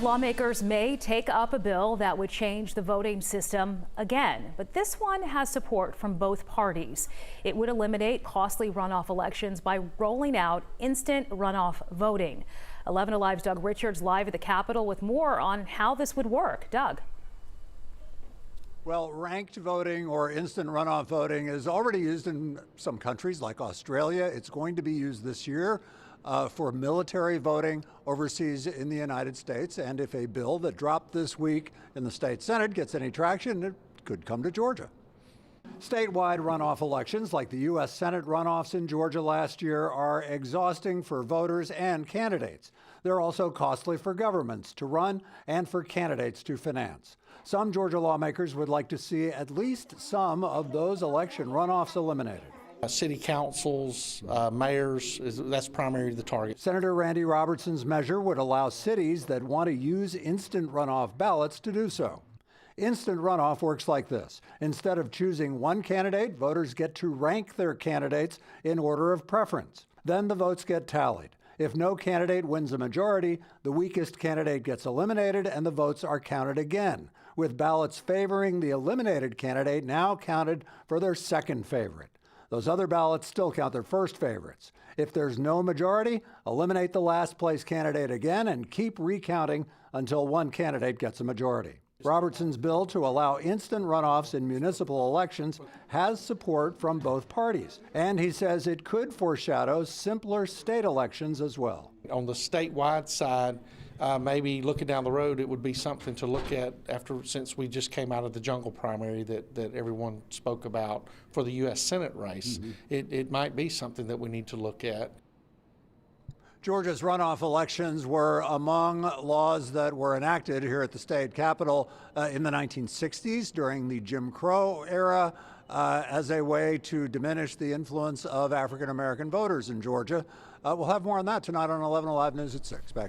Lawmakers may take up a bill that would change the voting system again, but this one has support from both parties. It would eliminate costly runoff elections by rolling out instant runoff voting. 11 Alive's Doug Richards live at the Capitol with more on how this would work. Doug. Well, ranked voting or instant runoff voting is already used in some countries like Australia. It's going to be used this year for military voting overseas in the United States. And if a bill that dropped this week in the state Senate gets any traction, it could come to Georgia. Statewide runoff elections, like the U.S. Senate runoffs in Georgia last year, are exhausting for voters and candidates. They're also costly for governments to run and for candidates to finance. Some Georgia lawmakers would like to see at least some of those election runoffs eliminated. City councils, mayors, that's primarily the target. Senator Randy Robertson's measure would allow cities that want to use instant runoff ballots to do so. Instant runoff works like this. Instead of choosing one candidate, voters get to rank their candidates in order of preference. Then the votes get tallied. If no candidate wins a majority, the weakest candidate gets eliminated and the votes are counted again, with ballots favoring the eliminated candidate now counted for their second favorite. Those other ballots still count their first favorites. If there's no majority, eliminate the last place candidate again and keep recounting until one candidate gets a majority. Robertson's bill to allow instant runoffs in municipal elections has support from both parties, and he says it could foreshadow simpler state elections as well. On the statewide side, maybe looking down the road, it would be something to look at since we just came out of the jungle primary that everyone spoke about for the U.S. Senate race. It might be something that we need to look at. Georgia's runoff elections were among laws that were enacted here at the state capitol in the 1960s during the Jim Crow era as a way to diminish the influence of African American voters in Georgia. We'll have more on that tonight on 11 Alive News at 6. Back.